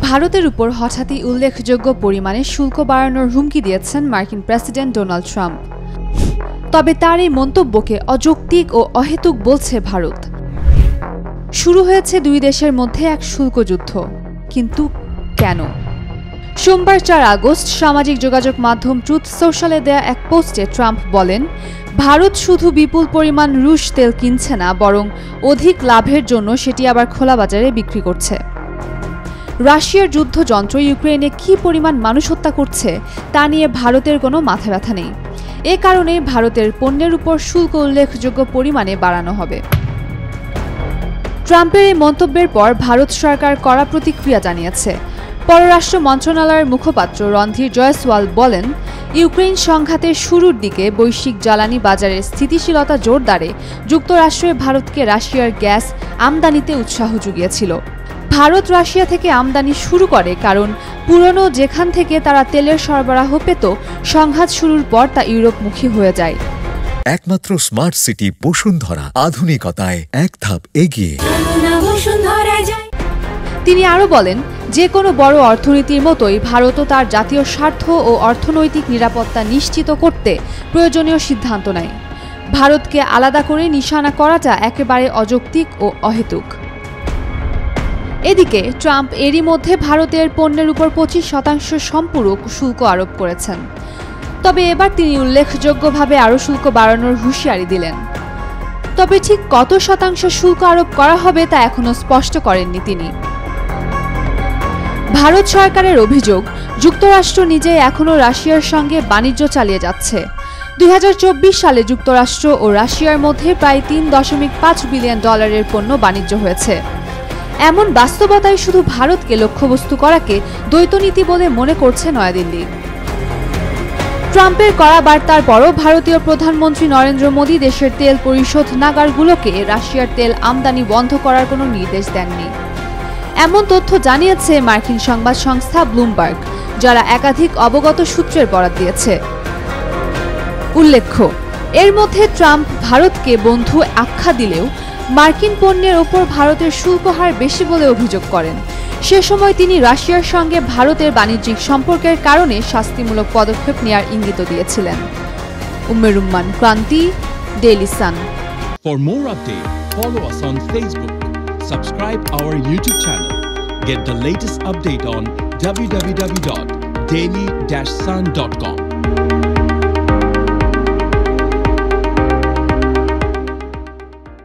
ভারতের উপর হঠাৎই উল্লেখযোগ্য পরিমাণে শুল্ক বাড়ানোর হুমকি দিয়েছেন মার্কিন প্রেসিডেন্ট ডোনাল্ড ট্রাম্প। তবে তার এই মন্তব্যকে অযৌক্তিক ও অহেতুক বলছে ভারত। শুরু হয়েছে দুই দেশের মধ্যে এক শুল্ক যুদ্ধ, কিন্তু কেন? সোমবার 4 আগস্ট সামাজিক যোগাযোগ মাধ্যম ট্রুথ সোশ্যালে দেয়া এক পোস্টে ট্রাম্প বলেন, ভারত শুধু বিপুল পরিমাণ রুশ তেল কিনছে না, বরং অধিক লাভের জন্য সেটি আবার খোলা বাজারে বিক্রি করছে। রাশিয়ার যুদ্ধযন্ত্র ইউক্রেনে কী পরিমাণ মানুষ হত্যা করছে তা নিয়ে ভারতের কোনো মাথা ব্যথা নেই। এ কারণে ভারতের পণ্যের উপর শুল্ক উল্লেখযোগ্য পরিমাণে বাড়ানো হবে। ট্রাম্পের এই মন্তব্যের পর ভারত সরকার কড়া প্রতিক্রিয়া জানিয়েছে। পররাষ্ট্র মন্ত্রণালয়ের মুখপাত্র রণধীর জয়সওয়াল বলেন, ইউক্রেন সংঘাতের শুরুর দিকে বৈশ্বিক জ্বালানি বাজারের স্থিতিশীলতা জোরদারে যুক্তরাষ্ট্র ভারতকে রাশিয়ার গ্যাস আমদানিতে উৎসাহ জুগিয়েছিল। ভারত রাশিয়া থেকে আমদানি শুরু করে কারণ পুরনো যেখান থেকে তারা তেলের সরবরাহ পেত, সংঘাত শুরুর পর তা ইউরোপমুখী হয়ে যায়। একমাত্র স্মার্ট সিটি বসুন্ধরা, আধুনিকতায় এক ধাপ এগিয়ে। তিনি আরও বলেন, যে কোনো বড় অর্থনীতির মতোই ভারতও তার জাতীয় স্বার্থ ও অর্থনৈতিক নিরাপত্তা নিশ্চিত করতে প্রয়োজনীয় সিদ্ধান্ত নেয়। ভারতকে আলাদা করে নিশানা করাটা একেবারে অযৌক্তিক ও অহেতুক। এদিকে ট্রাম্প এরই মধ্যে ভারতের পণ্যের উপর 25% সম্পূরক শুল্ক আরোপ করেছেন। তবে এবার তিনি উল্লেখযোগ্যভাবে আরও শুল্ক বাড়ানোর হুঁশিয়ারি দিলেন। তবে ঠিক কত শতাংশ শুল্ক আরোপ করা হবে তা এখনও স্পষ্ট করেননি তিনি। ভারত সরকারের অভিযোগ, যুক্তরাষ্ট্র নিজে এখনও রাশিয়ার সঙ্গে বাণিজ্য চালিয়ে যাচ্ছে। 2024 সালে যুক্তরাষ্ট্র ও রাশিয়ার মধ্যে প্রায় $3.5 বিলিয়ন পণ্য বাণিজ্য হয়েছে। এমন বাস্তবতায় শুধু ভারতকে লক্ষ্যবস্তু করাকে দ্বৈতনীতি বলে মনে করছে নয়াদিল্লি। ট্রাম্পের কড়া বার্তার পরও ভারতীয় প্রধানমন্ত্রী নরেন্দ্র মোদী দেশের তেল পরিশোধনাগারগুলোকে রাশিয়ার তেল আমদানি বন্ধ করার কোনো নির্দেশ দেননি। এমন তথ্য জানিয়েছে মার্কিন সংবাদ সংস্থা ব্লুমবার্গ, যারা একাধিক অবগত সূত্রের বরাত দিয়েছে। উল্লেখ্য, এর মধ্যে ট্রাম্প ভারতকে বন্ধু আখ্যা দিলেও মার্কিন পণ্যের ওপর ভারতের শুল্ক হার বেশি বলে অভিযোগ করেন। সে সময় তিনি রাশিয়ার সঙ্গে ভারতের বাণিজ্যিক সম্পর্কের কারণে শাস্তিমূলক পদক্ষেপ নেয়ার ইঙ্গিত দিয়েছিলেন। Umme Rumman, Kranti, Daily Sun. For more updates, follow us on Facebook, subscribe our YouTube channel, get the latest update on www.daily-sun.com.